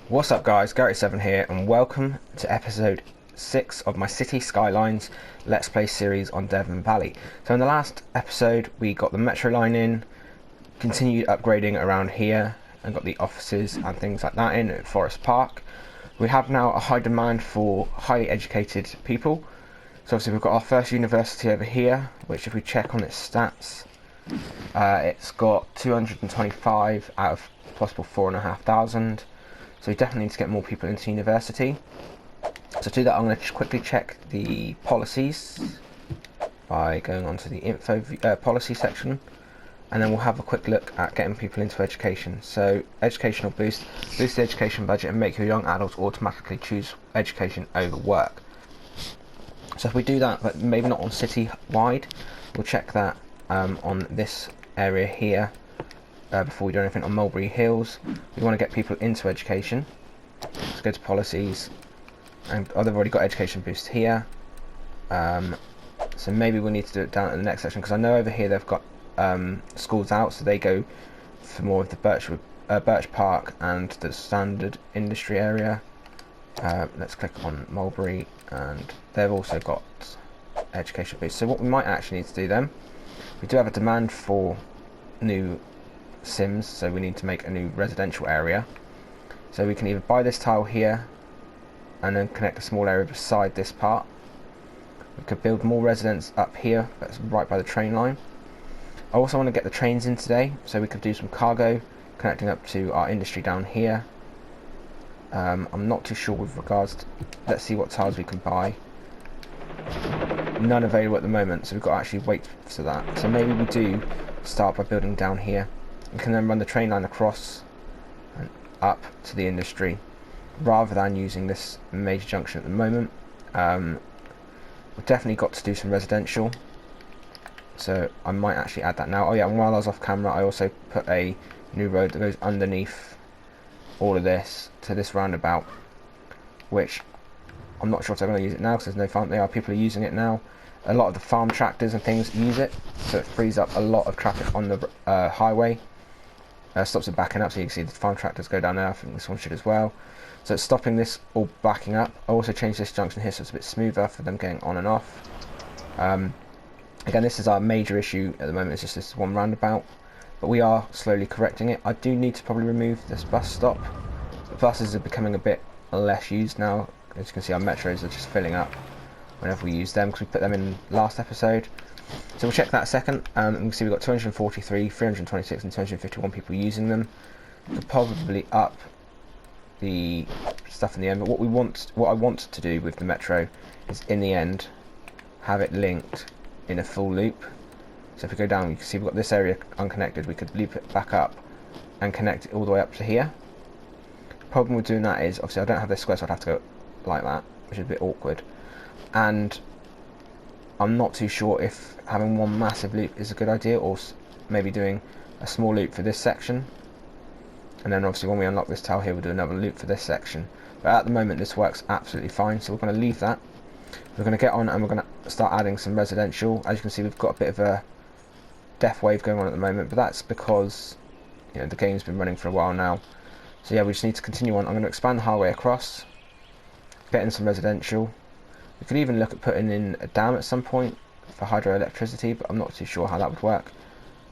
What's up guys, Gary7 here and welcome to episode 6 of my City Skylines Let's Play series on Devon Valley. So in the last episode we got the metro line in, continued upgrading around here and got the offices and things like that in at Forest Park. We have now a high demand for highly educated people. So obviously we've got our first university over here, which if we check on its stats, it's got 225 out of possible 4,500. So we definitely need to get more people into university. So to do that I'm going to quickly check the policies by going on to the info policy section, and then we'll have a quick look at getting people into education. So educational boost the education budget and make your young adults automatically choose education over work. So if we do that, but maybe not on city wide, we'll check that on this area here. Before we do anything on Mulberry Hills, we want to get people into education. Let's go to policies, and they've already got education boost here. So maybe we'll need to do it down at the next section, because I know over here they've got schools out, so they go for more of the Birch Park and the standard industry area. Let's click on Mulberry, and they've also got education boost. So what we might actually need to do then, we do have a demand for new Sims, so we need to make a new residential area. So we can either buy this tile here and then connect a small area beside this part. We could build more residents up here, that's right by the train line. I also want to get the trains in today, so we could do some cargo connecting up to our industry down here. I'm not too sure with regards to, let's see what tiles we can buy. None available at the moment, so we've got to actually wait for that. So maybe we do start by building down here. We can then run the train line across and up to the industry, rather than using this major junction at the moment. We've definitely got to do some residential, so I might actually add that now. Oh yeah, and while I was off camera I also put a new road that goes underneath all of this to this roundabout, which I'm not sure if they're going to use it now because there's no farm. People are using it now. A lot of the farm tractors and things use it, so it frees up a lot of traffic on the highway. Stops it backing up, so you can see the farm tractors go down there. I think this one should as well. So it's stopping this all backing up. I also changed this junction here so it's a bit smoother for them getting on and off. Again, this is our major issue at the moment, it's just this one roundabout, but we are slowly correcting it. I do need to probably remove this bus stop. The buses are becoming a bit less used now. As you can see, our metros are just filling up whenever we use them, because we put them in last episode. So we'll check that a second, and we can see we've got 243, 326 and 251 people using them. We could probably up the stuff in the end, but what I want to do with the metro is in the end have it linked in a full loop. So if we go down, you can see we've got this area unconnected. We could loop it back up and connect it all the way up to here. The problem with doing that is obviously I don't have this square, so I'd have to go like that, which is a bit awkward, and I'm not too sure if having one massive loop is a good idea, or maybe doing a small loop for this section, and then obviously when we unlock this tile here we'll do another loop for this section. But at the moment this works absolutely fine, so we're going to leave that. We're going to get on and we're going to start adding some residential. As you can see, we've got a bit of a death wave going on at the moment, but that's because, you know, the game's been running for a while now. So yeah, we just need to continue on. I'm going to expand the highway across, get in some residential. We could even look at putting in a dam at some point for hydroelectricity, but I'm not too sure how that would work.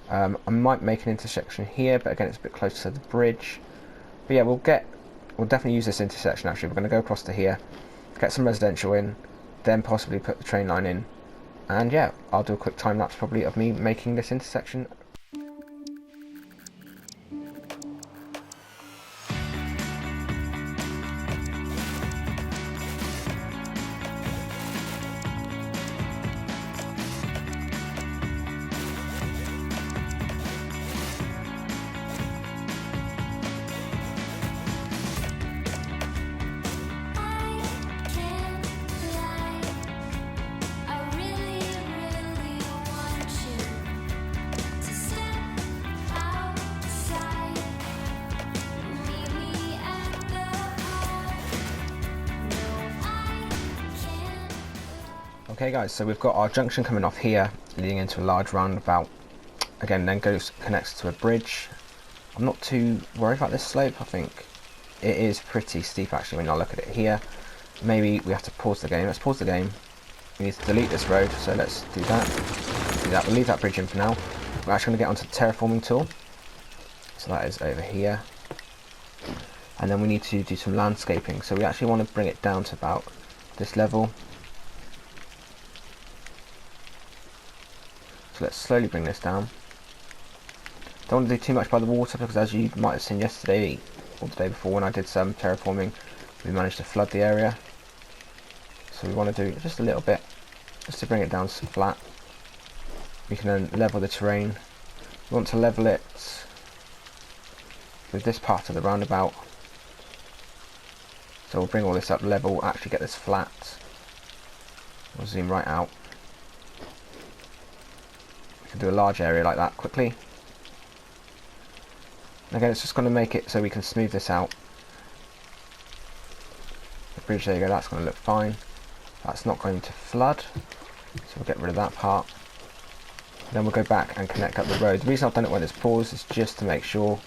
I might make an intersection here, but again it's a bit closer to the bridge. But yeah, we'll definitely use this intersection. Actually, we're going to go across to here, get some residential in, then possibly put the train line in, and yeah, I'll do a quick time lapse probably of me making this intersection. Okay guys, so we've got our junction coming off here, leading into a large roundabout. Again, then connects to a bridge. I'm not too worried about this slope. I think it is pretty steep actually when I look at it here. Maybe we have to pause the game. Let's pause the game. We need to delete this road, so let's do that. We'll leave that bridge in for now. We're actually going to get onto the terraforming tool. So that is over here. And then we need to do some landscaping. So we actually want to bring it down to about this level. So let's slowly bring this down. Don't want to do too much by the water because, as you might have seen yesterday or the day before when I did some terraforming, we managed to flood the area. So we want to do just a little bit just to bring it down flat. We can then level the terrain. We want to level it with this part of the roundabout. So we'll bring all this up level, actually get this flat. We'll zoom right out. We can do a large area like that quickly. Again, it's just going to make it so we can smooth this out. The bridge, there you go, that's going to look fine. That's not going to flood, so we'll get rid of that part. Then we'll go back and connect up the road. The reason I've done it when it's paused is just to make sure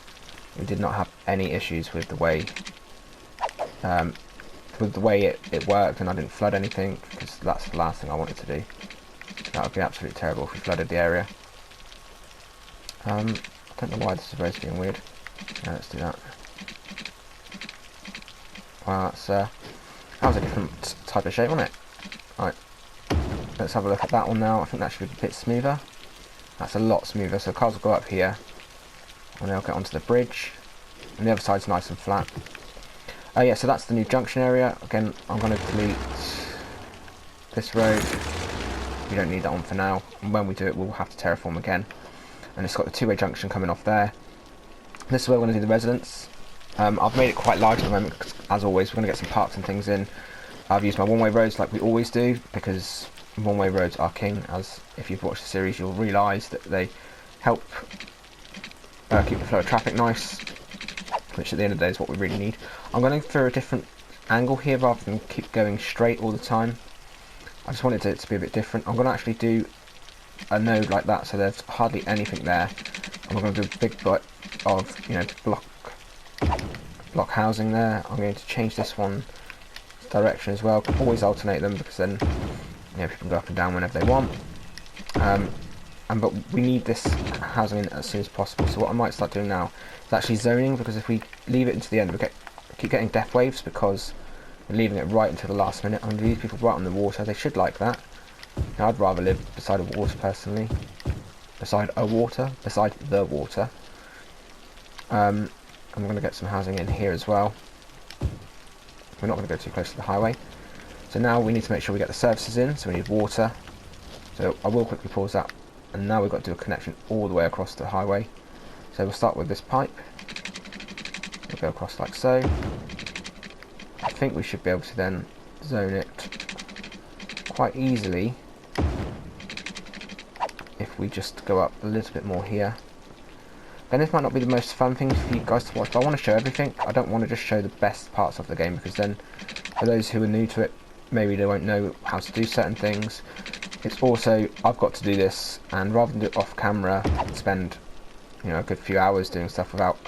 we did not have any issues with the way it worked, and I didn't flood anything, because that's the last thing I wanted to do. That would be absolutely terrible if we flooded the area. I don't know why this road's being weird. Yeah, let's do that. Wow, that was a different type of shape, wasn't it? Right, let's have a look at that one now. I think that should be a bit smoother. That's a lot smoother. So cars will go up here, and they'll get onto the bridge, and the other side's nice and flat. Oh yeah, so that's the new junction area. Again, I'm going to delete this road. We don't need that one for now. And when we do it, we'll have to terraform again. And it's got the two-way junction coming off there. This is where we're going to do the residence. I've made it quite large at the moment because, as always, we're going to get some parks and things in. I've used my one-way roads like we always do, because one-way roads are king. As if you've watched the series, you'll realise that they help keep the flow of traffic nice, which at the end of the day is what we really need. I'm going for a different angle here rather than keep going straight all the time. I just wanted it to be a bit different. I'm going to actually do a node like that, so there's hardly anything there. And we're going to do a big bit of, block housing there. I'm going to change this one direction as well. Always alternate them, because then people can go up and down whenever they want. But we need this housing in as soon as possible. So what I might start doing now is actually zoning, because if we leave it until the end, we keep getting death waves because we're leaving it right until the last minute. I'm going to leave people right on the water. They should like that. Now, I'd rather live beside a water personally. Beside the water. And we're going to get some housing in here as well. We're not going to go too close to the highway. So now we need to make sure we get the services in. So we need water. So I will quickly pause that. And now we've got to do a connection all the way across the highway. So we'll start with this pipe. We'll go across like so. I think we should be able to then zone it quite easily if we just go up a little bit more here. Then this might not be the most fun thing for you guys to watch, but I want to show everything. I don't want to just show the best parts of the game, because then for those who are new to it, maybe they won't know how to do certain things. It's also, I've got to do this, and rather than do it off camera and spend a good few hours doing stuff without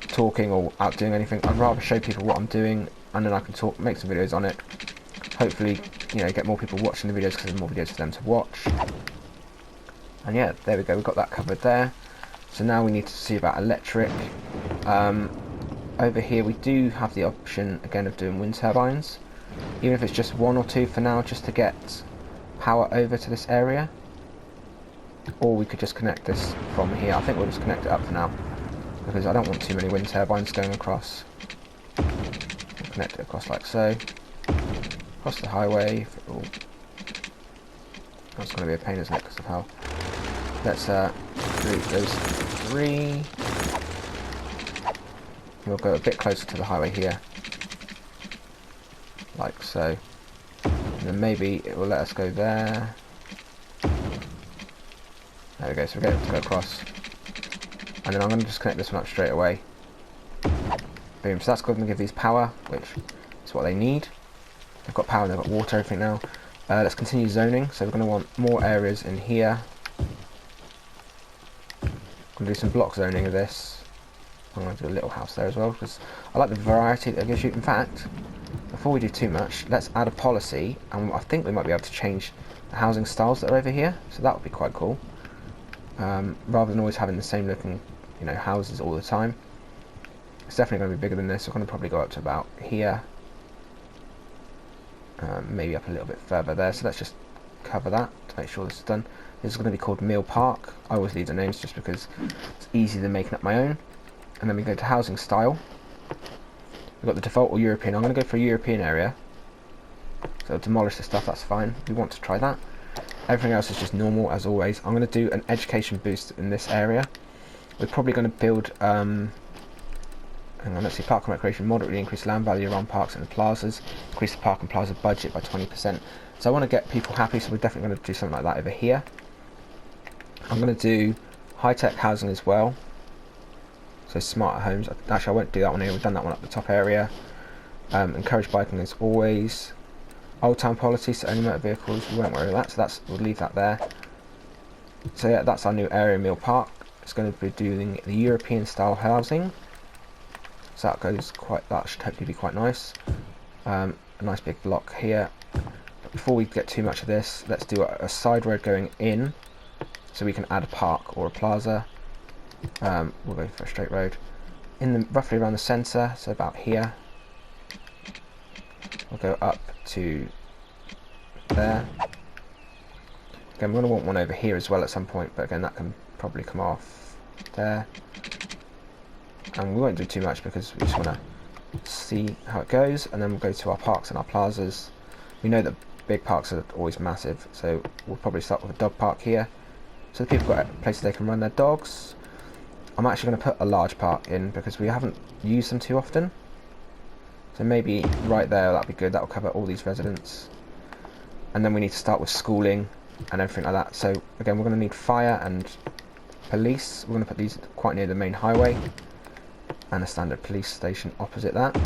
talking or out doing anything, I'd rather show people what I'm doing, and then I can make some videos on it. Hopefully, get more people watching the videos, because there's more videos for them to watch. And yeah, there we go, we've got that covered there. So now we need to see about electric. Over here we do have the option again of doing wind turbines, even if it's just one or two for now, just to get power over to this area. Or we could just connect this from here. I think we'll just connect it up for now, because I don't want too many wind turbines going across. We'll connect it across like so, across the highway. That's going to be a pain, isn't it, because of how. Let's delete those three. We'll go a bit closer to the highway here, like so. And then maybe it will let us go there. There we go, so we're going to go across. And then I'm going to just connect this one up straight away. Boom, so that's going to give these power, which is what they need. They've got power and they've got water, everything now. Let's continue zoning, so we're going to want more areas in here. I'm going to do some block zoning of this. I'm going to do a little house there as well, because I like the variety that it gives you. In fact, before we do too much, let's add a policy, and I think we might be able to change the housing styles that are over here, so that would be quite cool. Rather than always having the same looking, you know, houses all the time. It's definitely going to be bigger than this. We're going to probably go up to about here, maybe up a little bit further there. So let's just cover that to make sure this is done. This is going to be called Mill Park. I always leave the names just because it's easier than making up my own. And then we go to housing style. We've got the default or European. I'm going to go for a European area. So demolish the stuff, that's fine. We want to try that. Everything else is just normal as always. I'm going to do an education boost in this area. We're probably going to build hang on, let's see, park and recreation, moderately increase land value around parks and plazas, increase the park and plaza budget by 20%. So I want to get people happy, so we're definitely going to do something like that over here. I'm going to do high-tech housing as well, so smarter homes. Actually, I won't do that one here, we've done that one up the top area. Encourage biking as always. Old town policy, so only motor vehicles, we won't worry about that, so we'll leave that there. So yeah, that's our new area, Mill Park. It's going to be doing the European style housing. So that should hopefully be quite nice. A nice big block here. But before we get too much of this, let's do a side road going in, so we can add a park or a plaza. We'll go for a straight road. Roughly around the centre, so about here. We'll go up to there. Again, we're going to want one over here as well at some point, but again, that can probably come off there. And we won't do too much because we just want to see how it goes, and then we'll go to our parks and our plazas. We know that big parks are always massive, so we'll probably start with a dog park here, so the people got places they can run their dogs. I'm actually going to put a large park in because we haven't used them too often, so maybe right there, that'll be good. That'll cover all these residents. And then we need to start with schooling and everything like that. So again, we're going to need fire and police. We're going to put these quite near the main highway, and a standard police station opposite that.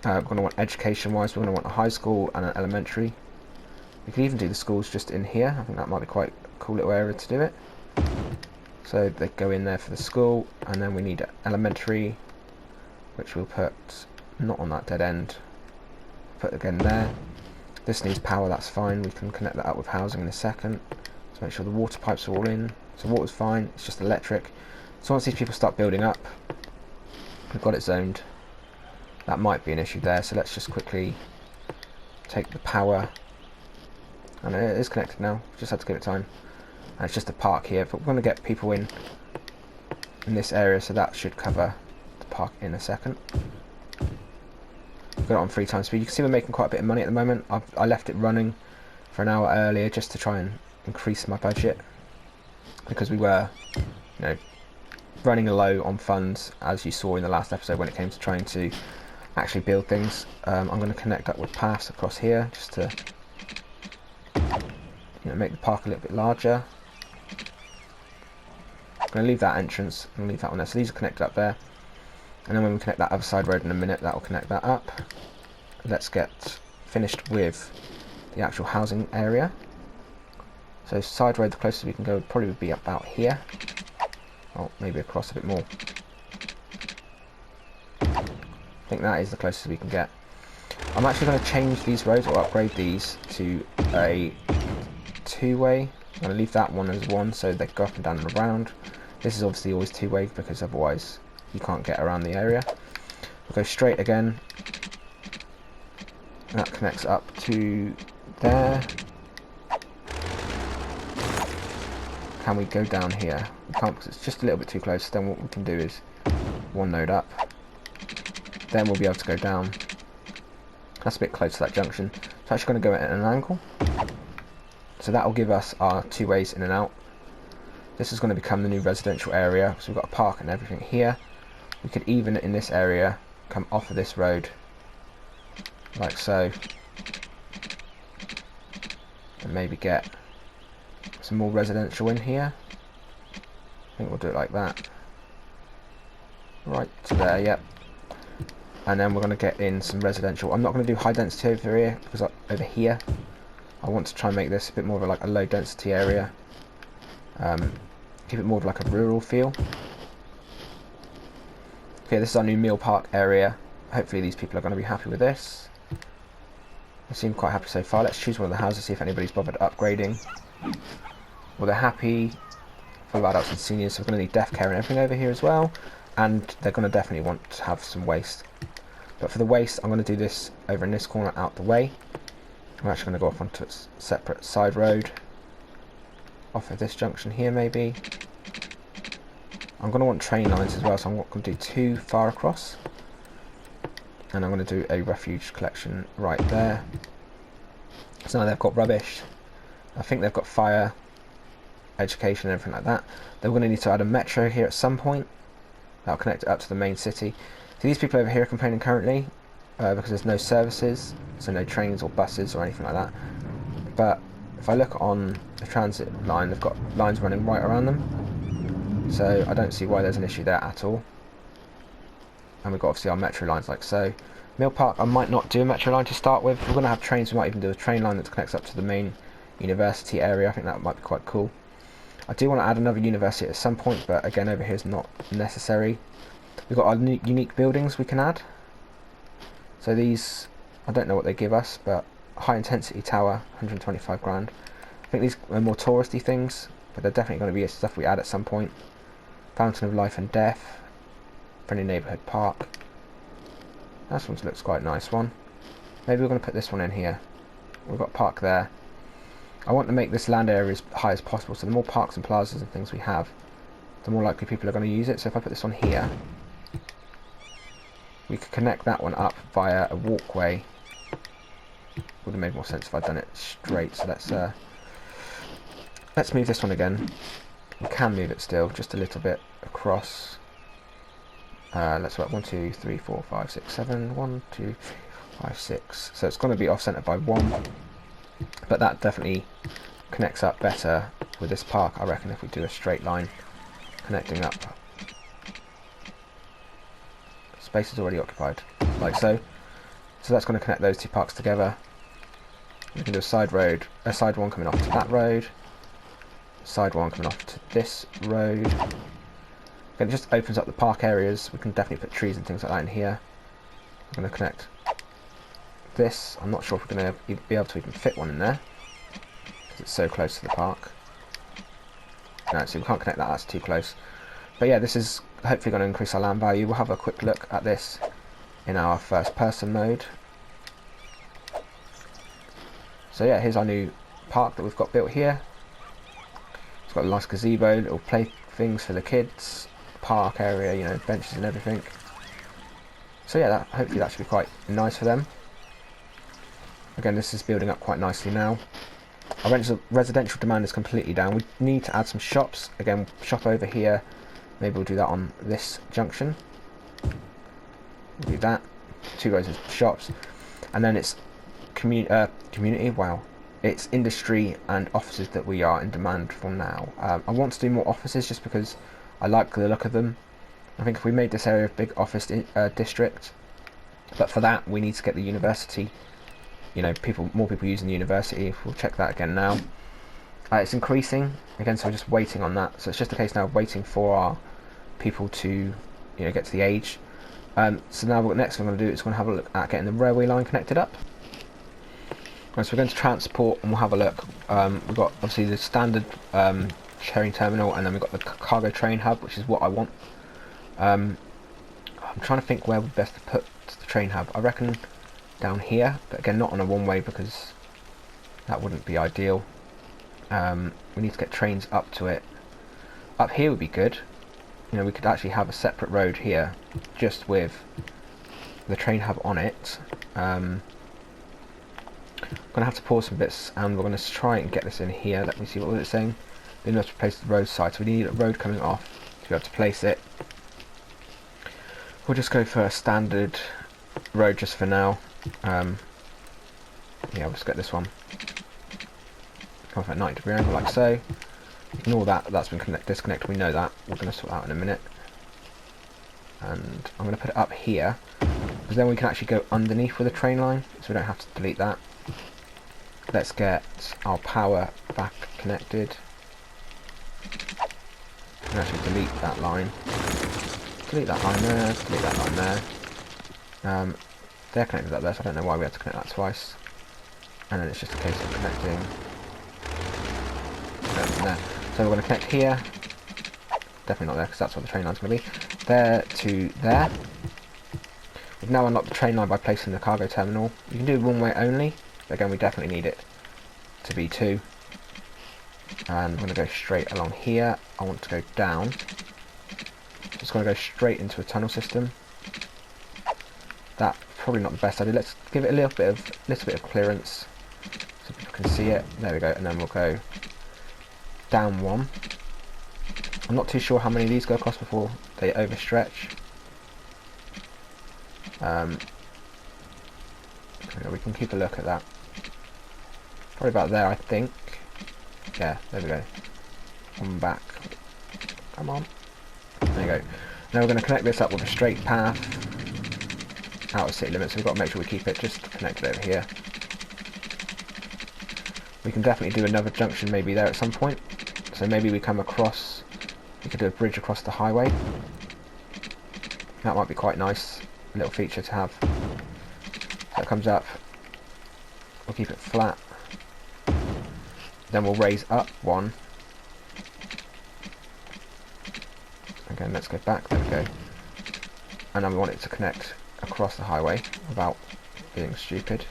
We're going to want education wise, we're going to want a high school and an elementary. We could even do the schools just in here. I think that might be quite a cool little area to do it. So they go in there for the school, and then we need elementary, which we'll put not on that dead end. Put again there. This needs power, that's fine. We can connect that up with housing in a second. So make sure the water pipes are all in. So water's fine, it's just electric. So once these people start building up, we've got it zoned. That might be an issue there, so let's just quickly take the power. And it is connected now, just had to give it time. And it's just a park here, but we're going to get people in this area, so that should cover the park in a second. We've got it on 3 times speed. You can see we're making quite a bit of money at the moment. I left it running for an hour earlier just to try and increase my budget, because we were, you know, running low on funds, as you saw in the last episode when it came to trying to actually build things. I'm going to connect up with paths across here just to, you know, make the park a little bit larger. I'm going to leave that entrance and leave that one there. So these are connected up there, and then when we connect that other side road in a minute, that will connect that up. Let's get finished with the actual housing area. So side road, the closest we can go would probably be about here. Oh, maybe across a bit more. I think that is the closest we can get. I'm actually going to change these roads, or upgrade these to a 2-way. I'm going to leave that one as 1, so they go up and down and around. This is obviously always 2-way because otherwise you can't get around the area. We'll go straight again. That connects up to there. Can we go down here? We can't because it's just a little bit too close. Then what we can do is 1 node up. Then we'll be able to go down. That's a bit close to that junction. So I'm actually going to go at an angle. So that will give us our 2 ways in and out. This is going to become the new residential area. So we've got a park and everything here. We could even, in this area, come off of this road, like so. And maybe get some more residential in here. I think we'll do it like that. Right to there, yep. And then we're going to get in some residential. I'm not going to do high density over here, because over here I want to try and make this a bit more of a low density area. Give it more of like a rural feel. Okay, this is our new meal park area. Hopefully these people are going to be happy with this. They seem quite happy so far. Let's choose one of the houses, see if anybody's bothered upgrading. Well, they're happy. Full of adults and seniors, so we're going to need death care and everything over here as well. And they're going to definitely want to have some waste. But for the waste, I'm going to do this over in this corner out the way. I'm actually going to go off onto a separate side road. Off of this junction here, maybe. I'm going to want train lines as well, so I'm not going to do too far across. And I'm going to do a refuge collection right there. So now they've got rubbish. I think they've got fire, education and everything like that. They're going to need to add a metro here at some point. That'll connect it up to the main city. So these people over here are complaining currently because there's no services, so no trains or buses or anything like that. But if I look on the transit line, they've got lines running right around them. So I don't see why there's an issue there at all. And we've got obviously our metro lines like so. Mill Park, I might not do a metro line to start with. If we're going to have trains, we might even do a train line that connects up to the main university area. I think that might be quite cool. I do want to add another university at some point, but again over here is not necessary. We've got our unique buildings we can add. So these, I don't know what they give us, but high intensity tower, 125 grand. I think these are more touristy things, but they're definitely going to be stuff we add at some point. Fountain of Life and Death. Friendly Neighbourhood Park. That one looks quite a nice one. Maybe we're going to put this one in here. We've got park there. I want to make this land area as high as possible, so the more parks and plazas and things we have, the more likely people are going to use it. So if I put this one here, we could connect that one up via a walkway. Would have made more sense if I'd done it straight. So let's move this one again. We can move it still, just a little bit across. Let's work 1, 2, 3, 4, 5, 6, 7. 1, 2, 3, 4, 5, 6. So it's going to be off centre by 1. But that definitely connects up better with this park, I reckon, if we do a straight line connecting up. Space is already occupied, like so. So that's going to connect those two parks together. We can do a side road, a side one coming off to that road, side one coming off to this road. Again, it just opens up the park areas. We can definitely put trees and things like that in here. I'm going to connect this. I'm not sure if we're going to be able to even fit one in there because it's so close to the park. No, so we can't connect that, that's too close. But yeah, this is hopefully going to increase our land value. We'll have a quick look at this in our first person mode. So yeah, here's our new park that we've got built here. It's got a nice gazebo, little play things for the kids, park area, you know, benches and everything. So yeah, hopefully that should be quite nice for them. Again, this is building up quite nicely now. Our residential demand is completely down. We need to add some shops. Again, shop over here. Maybe we'll do that on this junction. We'll do that. 2 rows of shops. And then it's community. Wow. It's industry and offices that we are in demand for now. I want to do more offices just because I like the look of them. I think if we made this area a big office district, but for that we need to get the university. You know, more people using the university. We'll check that again now. It's increasing again, so we're just waiting on that. So it's just a case now of waiting for our people to, you know, get to the age. So now what next we're going to do is we're going to have a look at getting the railway line connected up. Right, so we're going to transport and we'll have a look. We've got obviously the standard sharing terminal, and then we've got the cargo train hub, which is what I want. I'm trying to think where we're best to put the train hub. I reckon down here, but again not on a one-way because that wouldn't be ideal. We need to get trains up to it. Up here would be good. You know, we could actually have a separate road here just with the train hub on it. I'm gonna have to pause some bits and we're gonna try and get this in here. Let me see, what was it saying? We need to place the road side, so we need a road coming off to be able to place it. We'll just go for a standard road just for now. Yeah, we'll just get this one. Come off at 90-degree angle like so. Ignore that, that's been disconnected, we know that. We're going to sort that out in a minute. And I'm going to put it up here, because then we can actually go underneath with the train line, so we don't have to delete that. Let's get our power back connected. And actually delete that line. delete that line there, delete that line there. They're connected up there, so I don't know why we had to connect that twice. And then it's just a case of connecting there. So we're going to connect here. Definitely not there, because that's where the train line's going to be. There to there. We've now unlocked the train line by placing the cargo terminal. You can do one way only, but again we definitely need it to be 2. And I'm going to go straight along here. I want to go down. Just going to go straight into a tunnel system. That's probably not the best idea. Let's give it a little bit of clearance so people can see it. There we go, and then we'll go down 1. I'm not too sure how many of these go across before they overstretch. We can keep a look at that. Probably about there, I think. Yeah, there we go. Come back. Come on. There you go. Now we're going to connect this up with a straight path out of city limits, so we've got to make sure we keep it just connected over here. We can definitely do another junction maybe there at some point. So maybe we come across, we could do a bridge across the highway. That might be quite nice, a little feature to have. So it comes up, we'll keep it flat. Then we'll raise up 1. Again, let's go back, there we go. And then we want it to connect across the highway without being stupid.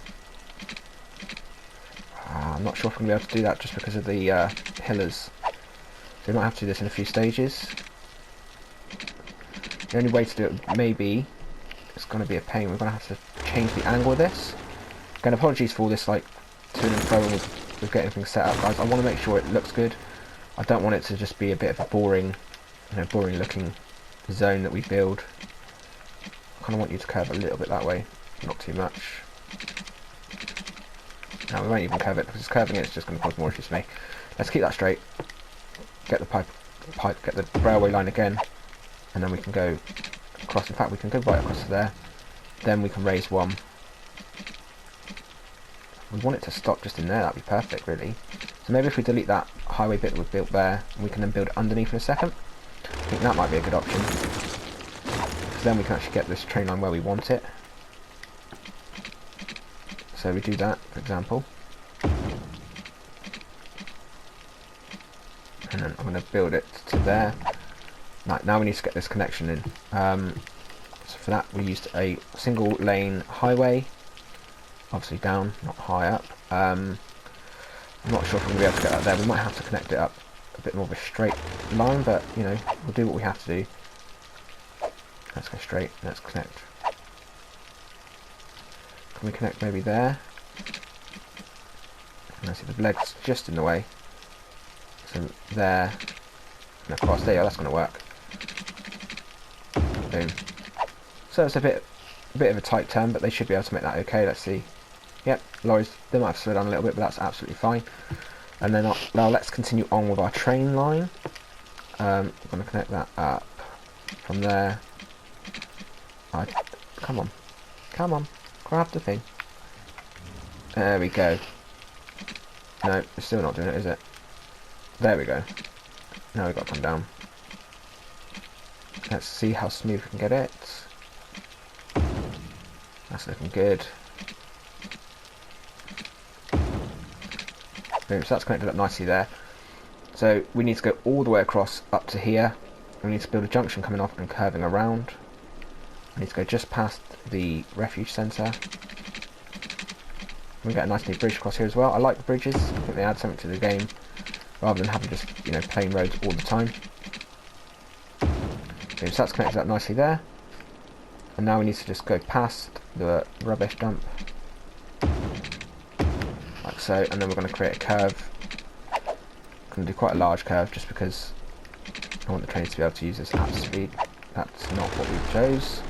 I'm not sure if I'm going to be able to do that just because of the pillars. So we might have to do this in a few stages. The only way to do it maybe, it's going to be a pain, we're going to have to change the angle of this. Again, apologies for all this like to and fro with getting things set up, guys. I want to make sure it looks good. I don't want it to just be a bit of a boring, boring looking zone that we build. I kind of want you to curve a little bit that way, not too much. No, we won't even curve it, because curving it's just going to cause more issues for me. Let's keep that straight. Get the pipe, get the railway line again, and then we can go across. In fact, we can go right across to there. Then we can raise 1. We want it to stop just in there. That'd be perfect, really. So maybe if we delete that highway bit that we've built there, we can then build it underneath in a second. I think that might be a good option, because then we can actually get this train line where we want it. So we do that, for example. And then I'm going to build it to there. Right, now we need to get this connection in. So for that we used a single lane highway. Obviously down, not high up. I'm not sure if I'm going to be able to get that there. We might have to connect it up a bit more of a straight line, but we'll do what we have to do. Let's go straight, let's connect. Can we connect maybe there? And I see the leg's just in the way. So there, and across there, that's going to work. Boom. So it's a bit of a tight turn, but they should be able to make that okay. Let's see. Yep, lorries, they might have to slow down a little bit, but that's absolutely fine. And then now let's continue on with our train line. I'm going to connect that up from there. Come on, grab the thing. There we go. No, it's still not doing it, is it? There we go. Now we've got to come down. Let's see how smooth we can get it. That's looking good. Boom, so that's connected up nicely there. So we need to go all the way across up to here. We need to build a junction coming off and curving around. We need to go just past the refuge centre. We get a nice new bridge across here as well. I like the bridges. I think they add something to the game rather than having just plain roads all the time. Okay, so that's connected up nicely there. And now we need to just go past the rubbish dump, like so, and then we're going to create a curve. I'm going to do quite a large curve just because I want the trains to be able to use this at speed. That's not what we chose.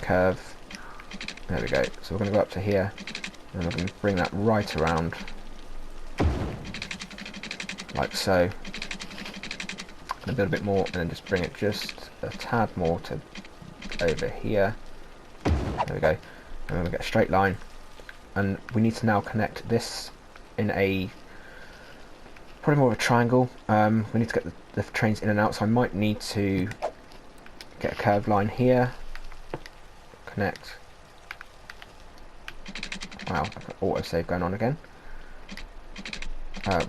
Curve. There we go. So we're going to go up to here, and we're going to bring that right around, like so. A bit a bit more, and then just bring it just a tad more to over here. There we go. And we're going to get a straight line, and we need to now connect this in a Probably more of a triangle. We need to get the trains in and out, so I might need to get a curved line here. Connect. Wow, I've got autosave going on again.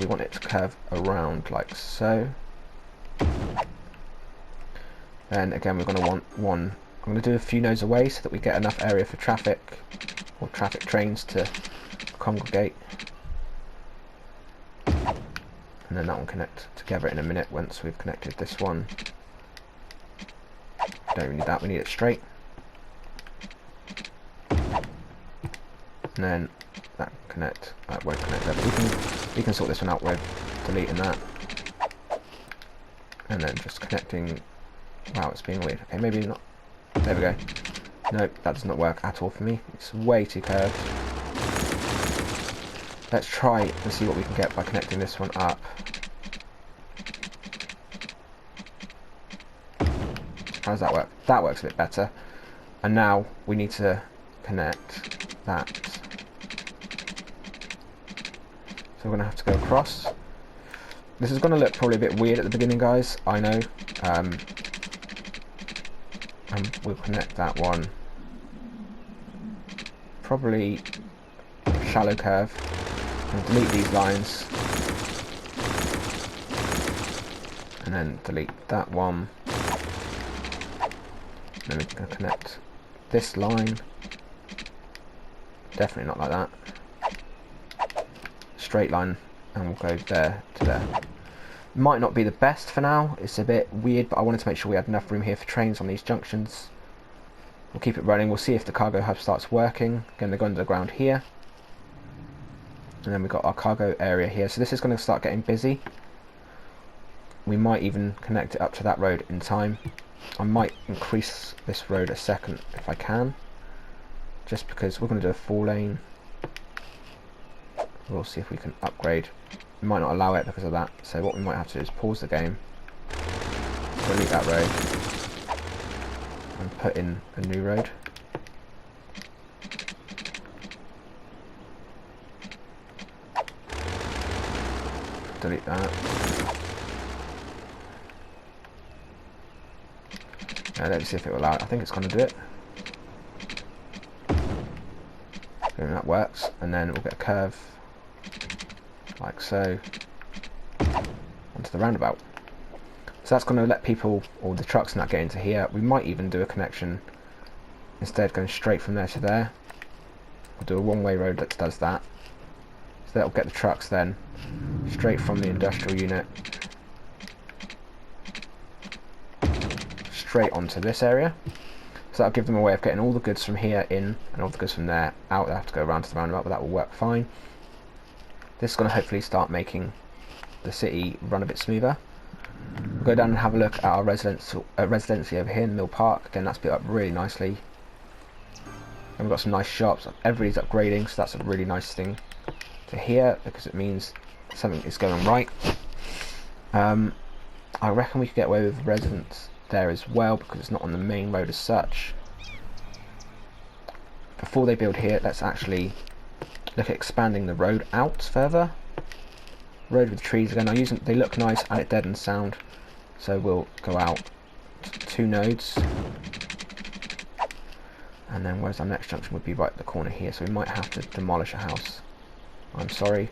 We want it to curve around like so. Then again, we're going to want one. I'm going to do a few nodes away so that we get enough area for traffic or traffic trains to congregate. And then that will connect together in a minute once we've connected this one. Don't really need that, we need it straight. And then that connect, that won't connect there, but we can sort this one out with deleting that. And then just connecting. Wow, it's being weird. Okay, maybe not. There we go. Nope, that does not work at all for me. It's way too curved. Let's try and see what we can get by connecting this one up. How does that work? That works a bit better. And now we need to connect that. So we're going to have to go across. This is going to look probably a bit weird at the beginning, guys. I know. And we'll connect that one. Probably a shallow curve. And delete these lines. And then delete that one. Then we can connect this line. Definitely not like that. Straight line, and we'll go there to there. Might not be the best for now. It's a bit weird, but I wanted to make sure we had enough room here for trains on these junctions. We'll keep it running. We'll see if the cargo hub starts working. Again, they go under the ground here. And then we've got our cargo area here. So this is going to start getting busy. We might even connect it up to that road in time. I might increase this road a second if I can. Just because we're going to do a 4-lane. We'll see if we can upgrade. We might not allow it because of that. So what we might have to do is pause the game. Delete that road. And put in a new road. Delete that. Now let's see if it will allow it. I think it's going to do it. And that works. And then we'll get a curve like so onto the roundabout. So that's going to let people, or the trucks, not get into here. We might even do a connection instead, going straight from there to there. We'll do a one-way road that does that. So that'll get the trucks then straight from the industrial unit straight onto this area. So that'll give them a way of getting all the goods from here in and all the goods from there out. They have to go around to the roundabout, but that will work fine. This is going to hopefully start making the city run a bit smoother. We'll go down and have a look at our residency over here in Mill Park. Again, that's built up really nicely. And we've got some nice shops. Everybody's upgrading, so that's a really nice thing to hear because it means something is going right. I reckon we could get away with residents there as well because it's not on the main road as such. Before they build here, let's actually look at expanding the road out further. Road with trees again. They look nice and it deadens sound, so we'll go out 2 nodes, and then where's our next junction would be right at the corner here. So we might have to demolish a house. I'm sorry,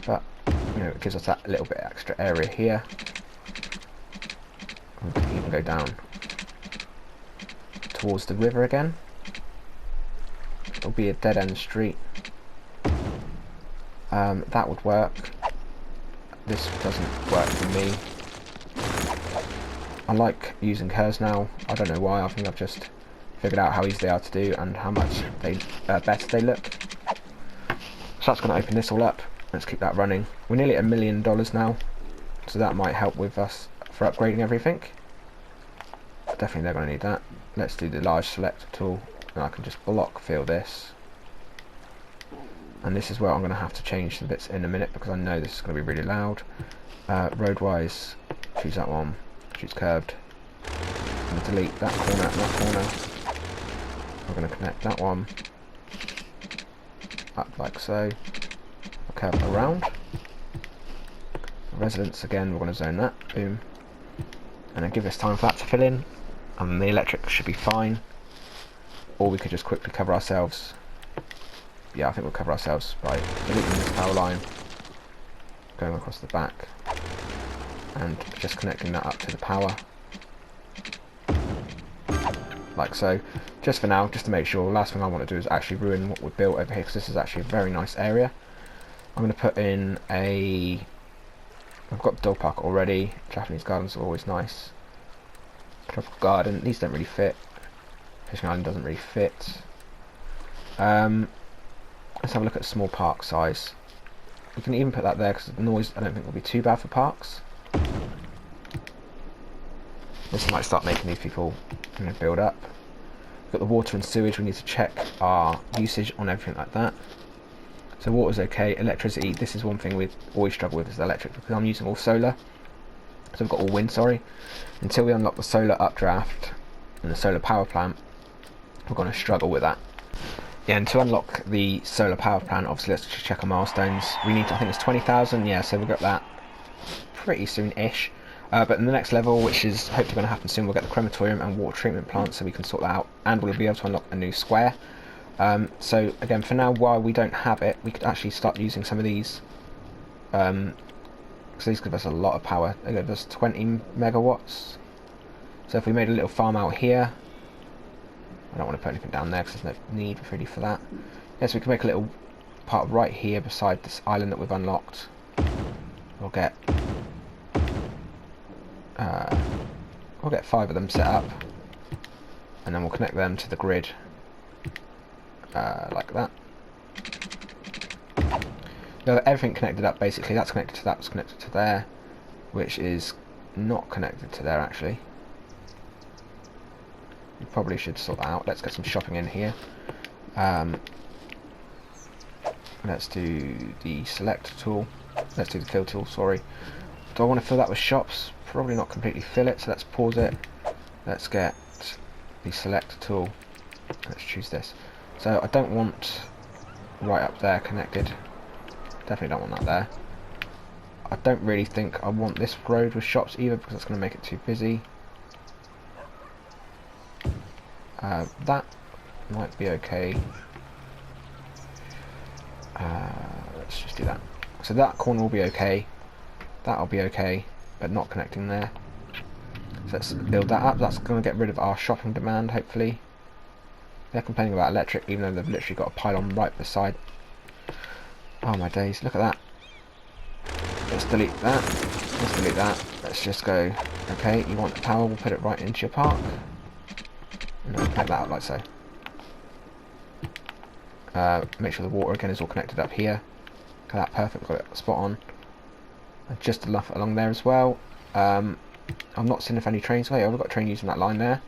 but you know, it gives us that little bit extra area here. We can even go down towards the river again. It'll be a dead-end street. That would work. This doesn't work for me. I like using curves now. I don't know why. I think I've just figured out how easy they are to do and how much better they look. So that's going to open this all up. Let's keep that running. We're nearly at $1 million now, so that might help with us for upgrading everything. Definitely they're going to need that. Let's do the large selector tool, and I can just block fill this. And this is where I'm going to have to change some bits in a minute because I know this is going to be really loud. Roadwise, choose that one, choose curved. I'm going to delete that corner and that corner. We're going to connect that one up like so. I'll curve around. residence again, we're going to zone that, boom, and then give us time for that to fill in, and the electric should be fine. Or we could just quickly cover ourselves. Yeah, I think we'll cover ourselves by deleting this power line, going across the back, and just connecting that up to the power, like so. Just for now, just to make sure. Last thing I want to do is actually ruin what we've built over here, because this is actually a very nice area. I'm going to put in a... I've got the dog park already. Japanese gardens are always nice. Tropical garden, these don't really fit. Fishing island doesn't really fit. Let's have a look at small park size. We can even put that there because the noise I don't think will be too bad for parks. This might start making these people build up. We've got the water and sewage, we need to check our usage on everything like that. So water's okay, electricity, this is one thing we always struggle with, is the electric, because I'm using all solar. So we've got all wind, sorry. Until we unlock the solar updraft and the solar power plant, we're going to struggle with that. Yeah, and to unlock the solar power plant, obviously let's just check our milestones. We need to, I think it's 20,000, yeah, so we'll get that pretty soon-ish. But in the next level, which is hopefully going to happen soon, we'll get the crematorium and water treatment plant, so we can sort that out, and we'll be able to unlock a new square. So again, for now, while we don't have it, we could actually start using some of these, because these give us a lot of power. They give us 20 megawatts. So if we made a little farm out here, I don't want to put anything down there because there's no need really for that. Yes, we can make a little part right here beside this island that we've unlocked. We'll get 5 of them set up, and then we'll connect them to the grid like that. Now everything connected up basically. That's connected to that, was connected to there, which is not connected to there actually. We probably should sort that out. Let's get some shopping in here. Let's do the select tool. Let's do the fill tool, sorry. Do I want to fill that with shops? Probably not completely fill it, so let's pause it. Let's get the select tool. Let's choose this. So I don't want right up there connected. Definitely don't want that there. I don't really think I want this road with shops either, because that's going to make it too busy. That might be okay. Let's just do that. So that corner will be okay. That'll be okay, but not connecting there. So let's build that up. That's going to get rid of our shopping demand, hopefully. They're complaining about electric, even though they've literally got a pylon right beside. Oh my days, look at that. Let's delete that. Let's delete that. Let's just go, okay, you want the power, we'll put it right into your park. And then connect that up like so. Make sure the water again is all connected up here. Look at that, perfect, got it spot on. And just enough along there as well. I'm not seeing if any trains away. I've got a train using that line there.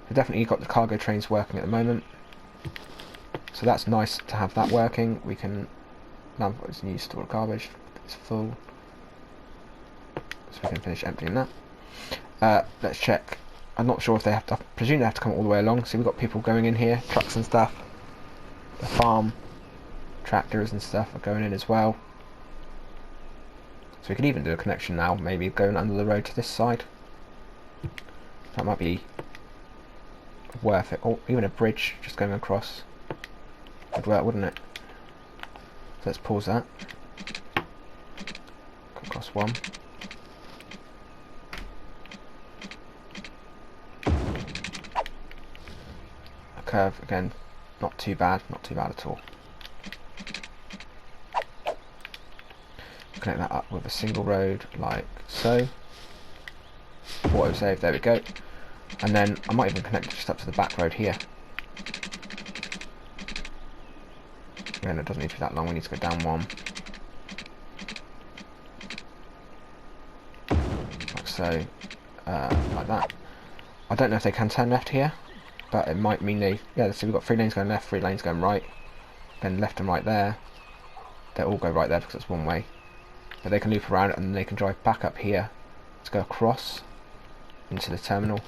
We've definitely got the cargo trains working at the moment. So that's nice to have that working. We can lamp is new stored garbage. It's full. So we can finish emptying that. Let's check. I'm not sure if they have to, I presume they have to come all the way along. So we've got people going in here, trucks and stuff. The farm, tractors and stuff are going in as well. So we could even do a connection now, maybe going under the road to this side. That might be worth it. Or even a bridge just going across would work, wouldn't it? So let's pause that. Go across one. A curve again, not too bad, not too bad at all. Connect that up with a single road like so. Autosave, there we go. And then I might even connect it just up to the back road here. Again, it doesn't need to be that long, we need to go down one. Like so, like that. I don't know if they can turn left here, but it might mean they, yeah, so we've got 3 lanes going left, 3 lanes going right, then left and right there. They'll all go right there because it's one way. But they can loop around and then they can drive back up here to go across into the terminal.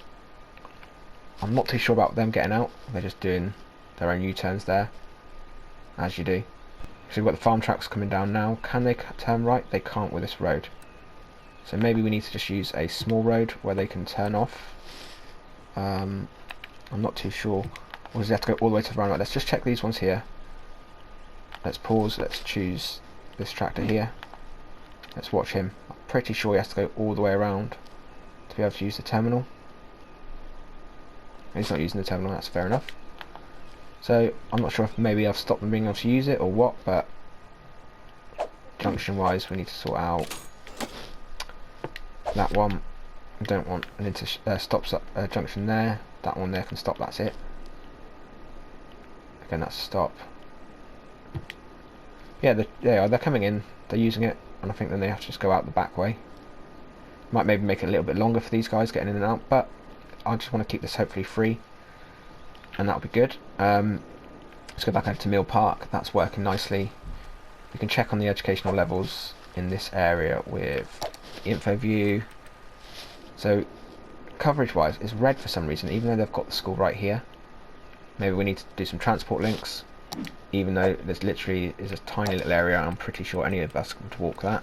I'm not too sure about them getting out. They're just doing their own U-turns there, as you do. So we've got the farm trucks coming down now. Can they turn right? They can't with this road. So maybe we need to just use a small road where they can turn off. I'm not too sure. Or does he have to go all the way to the roundabout? Let's just check these ones here. Let's pause, let's choose this tractor here. Let's watch him. I'm pretty sure he has to go all the way around to be able to use the terminal. He's not using the terminal, that's fair enough. So I'm not sure if maybe I've stopped them being able to use it or what, but junction wise we need to sort out that one. We don't want an stops up junction there. That one there can stop, that's it. Again, that's a stop. Yeah, they're coming in, they're using it, and I think then they have to just go out the back way. Might maybe make it a little bit longer for these guys getting in and out, but I just want to keep this hopefully free, and that'll be good. Let's go back over to Mill Park, that's working nicely. We can check on the educational levels in this area with info view. So coverage wise it's red for some reason, even though they've got the school right here. Maybe we need to do some transport links, even though there's literally is a tiny little area. I'm pretty sure any of us could walk that.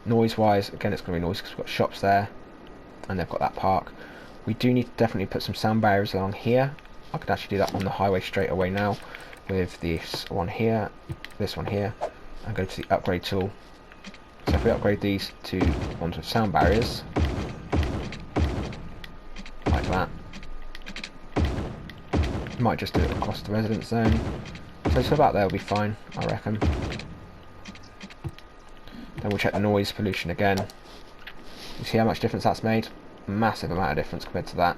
Noise wise, again it's going to be noisy because we've got shops there and they've got that park. We do need to definitely put some sound barriers along here. I could actually do that on the highway straight away now with this one here, and go to the upgrade tool. So if we upgrade these to ones with sound barriers like that, might just do it across the residence zone. So about there will be fine, I reckon. Then we'll check the noise pollution again. You see how much difference that's made? Massive amount of difference compared to that.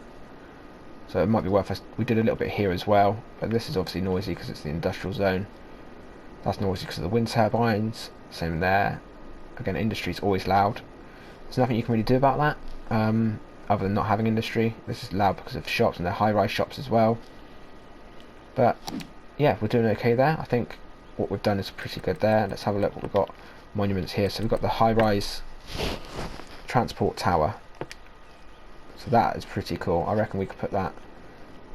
So it might be worth us. We did a little bit here as well, but this is obviously noisy because it's the industrial zone. That's noisy because of the wind turbines. Same there. Again, industry is always loud. There's nothing you can really do about that, other than not having industry. This is loud because of shops, and they're high-rise shops as well. But yeah, we're doing okay there. I think what we've done is pretty good there. Let's have a look what we've got. Monuments here. So we've got the high-rise transport tower. So that is pretty cool. I reckon we could put that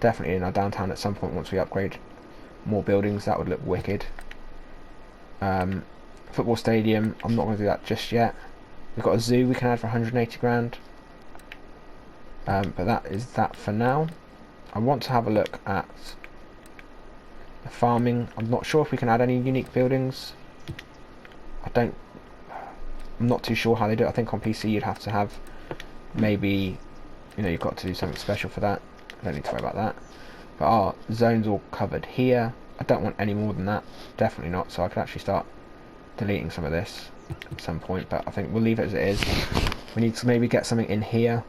definitely in our downtown at some point once we upgrade more buildings. That would look wicked. Football stadium, I'm not going to do that just yet. We've got a zoo we can add for 180 grand. But that is that for now. I want to have a look at the farming. I'm not sure if we can add any unique buildings. I'm not too sure how they do it. I think on PC you'd have to have maybe, you know, you've got to do something special for that. I don't need to worry about that. But our zone's all covered here. I don't want any more than that, definitely not. So I could actually start deleting some of this at some point, but I think we'll leave it as it is. We need to maybe get something in here.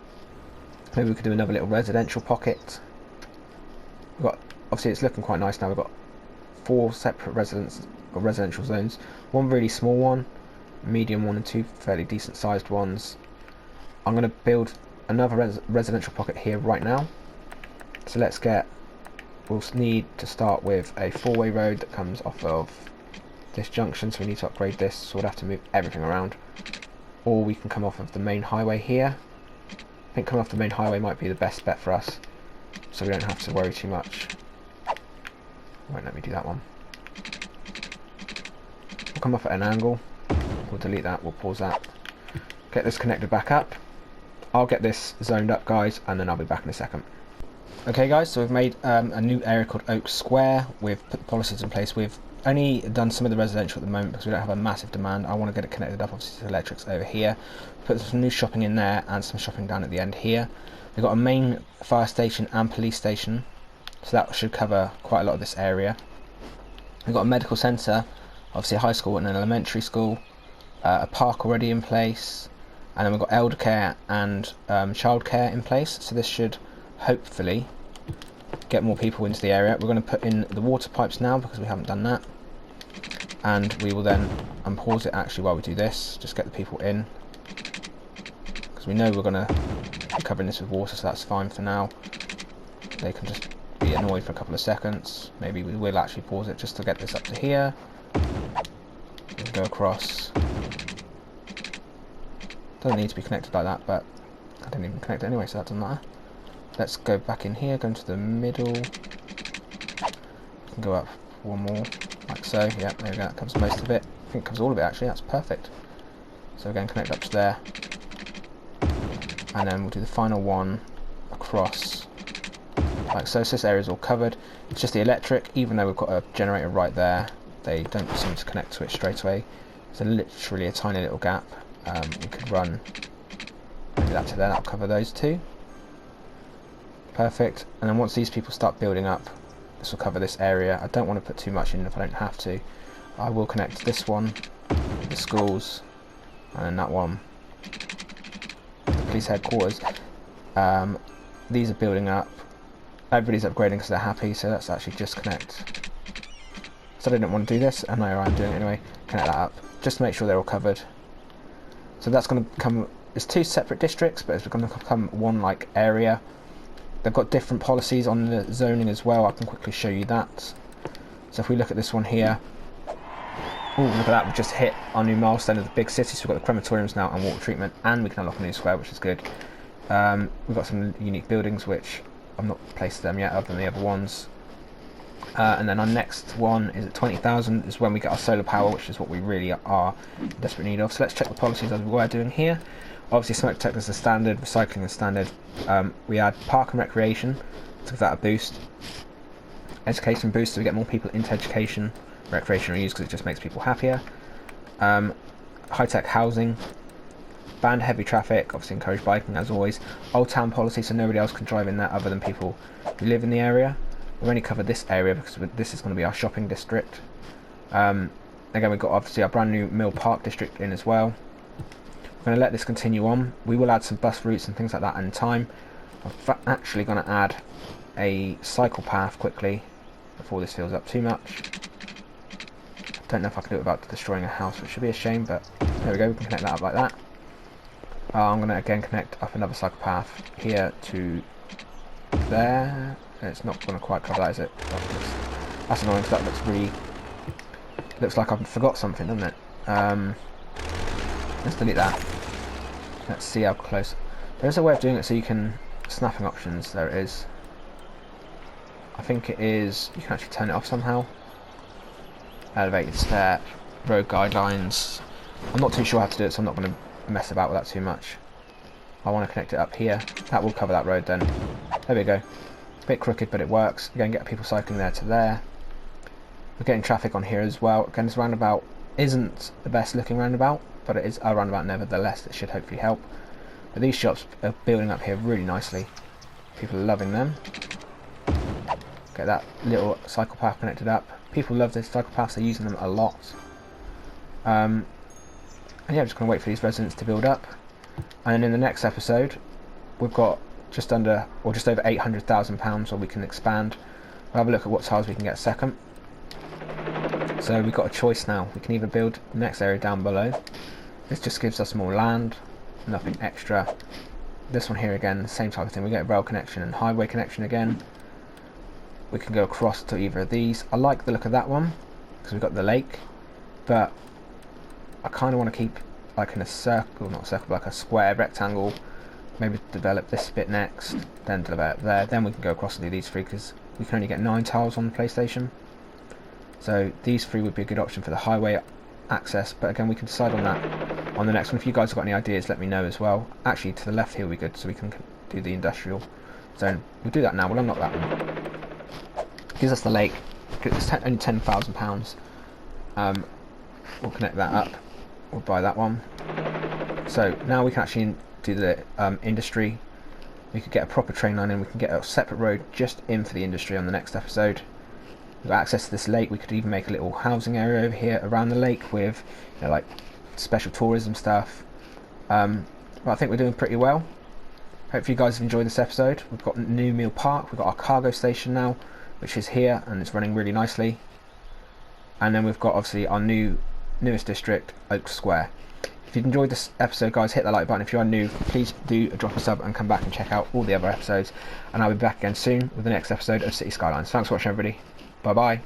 Maybe we could do another little residential pocket. We've got, obviously it's looking quite nice now. We've got 4 separate residential zones. One really small one, medium one, and 2 fairly decent sized ones. I'm going to build another residential pocket here right now. So let's get, we'll need to start with a 4-way road that comes off of this junction, so we need to upgrade this, so we'll have to move everything around. Or we can come off of the main highway here. I think coming off the main highway might be the best bet for us, so we don't have to worry too much. Won't let me do that one. We'll come off at an angle. We'll delete that, we'll pause that. Get this connected back up. I'll get this zoned up, guys, and then I'll be back in a second. Okay guys, so we've made a new area called Oak Square. We've put the policies in place. We've only done some of the residential at the moment because we don't have a massive demand. I want to get it connected up obviously to electrics over here. Put some new shopping in there and some shopping down at the end here. We've got a main fire station and police station, so that should cover quite a lot of this area. We've got a medical centre, obviously a high school and an elementary school, a park already in place, and then we've got elder care and childcare in place, so this should hopefully get more people into the area. We're going to put in the water pipes now because we haven't done that, and we will then unpause it actually while we do this, just get the people in, because we know we're going to be covering this with water, so that's fine for now. They can just be annoyed for a couple of seconds. Maybe we will actually pause it just to get this up to here. We'll go across. Doesn't need to be connected like that, but I didn't even connect it anyway, so that doesn't matter. Let's go back in here, go into the middle. We can go up one more, like so. Yeah, there we go, that covers most of it. I think it covers all of it actually, that's perfect. So again, connect up to there. and then we'll do the final one across like so. So this area is all covered. It's just the electric, even though we've got a generator right there, they don't seem to connect to it straight away. It's literally a tiny little gap. We could run maybe that to there, that'll cover those two. Perfect. And then once these people start building up, this will cover this area. I don't want to put too much in if I don't have to. I will connect this one, the schools, and then that one, the police headquarters. These are building up. Everybody's upgrading because they're happy, so let's actually just connect. So I didn't want to do this, and now I'm doing it anyway. Connect that up, just to make sure they're all covered. So that's going to come, it's two separate districts, but it's going to become one like area. They've got different policies on the zoning as well. I can quickly show you that. So if we look at this one here, oh, look at that, we've just hit our new milestone of the big city. So we've got the crematoriums now and water treatment, and we can unlock a new square, which is good. We've got some unique buildings, which I've not placed them yet, other than the other ones. And then our next one is at 20,000, is when we get our solar power, which is what we really are in desperate need of. So let's check the policies as we were doing here. Obviously, smoke detectors are standard, recycling is standard. We add park and recreation to give that a boost. Education boost, so we get more people into education, recreational use, because it just makes people happier. High-tech housing. Ban heavy traffic, obviously encourage biking as always. Old town policy, so nobody else can drive in there other than people who live in the area. We've only covered this area because this is going to be our shopping district. Again, we've got obviously our brand new Mill Park district in as well. We're going to let this continue on. We will add some bus routes and things like that in time. I'm actually going to add a cycle path quickly before this fills up too much. I don't know if I can do it without destroying a house, which should be a shame, but there we go, we can connect that up like that. I'm going to again connect up another cycle path here to there. It's not going to quite cover that, is it? That's annoying, because that looks really... looks like I've forgot something, doesn't it? Let's delete that. Let's see how close... There's a way of doing it so you can... snapping options, there it is. I think it is... you can actually turn it off somehow. Elevated step, road guidelines. I'm not too sure how to do it, so I'm not going to mess about with that too much. I want to connect it up here. That will cover that road then. There we go. A bit crooked, but it works. Again, get people cycling there to there. We're getting traffic on here as well. Again, this roundabout isn't the best looking roundabout, but it is a roundabout nevertheless. It should hopefully help. But these shops are building up here really nicely. People are loving them. Get that little cycle path connected up. People love these cycle paths, they're using them a lot. And yeah, I'm just going to wait for these residents to build up. And then in the next episode, we've got just under, or just over £800,000 where we can expand. We'll have a look at what tiles we can get a second. So we've got a choice now. We can either build the next area down below. This just gives us more land, nothing extra. This one here again, the same type of thing. We get a rail connection and highway connection again. We can go across to either of these. I like the look of that one because we've got the lake, but I kind of want to keep like in a circle, not a circle, but like a square rectangle. Maybe develop this bit next, then develop there. Then we can go across and do these three because we can only get 9 tiles on the PlayStation. So these 3 would be a good option for the highway access, but again we can decide on that on the next one. If you guys have got any ideas, let me know as well. Actually, to the left here would be good, so we can do the industrial zone. We'll do that now. We'll unlock that one. Gives us the lake. It's only £10,000. We'll connect that up. We'll buy that one. So now we can actually do the industry. We could get a proper train line in. We can get a separate road just in for the industry on the next episode. We've got access to this lake. We could even make a little housing area over here around the lake with, you know, like special tourism stuff. But I think we're doing pretty well. Hope you guys have enjoyed this episode. We've got New Mill Park. We've got our cargo station now, which is here, and it's running really nicely. And then we've got obviously our newest district, Oak Square. If you've enjoyed this episode, guys, hit that like button. If you are new, please do drop a sub and come back and check out all the other episodes. And I'll be back again soon with the next episode of City Skylines. Thanks for watching, everybody. Bye bye.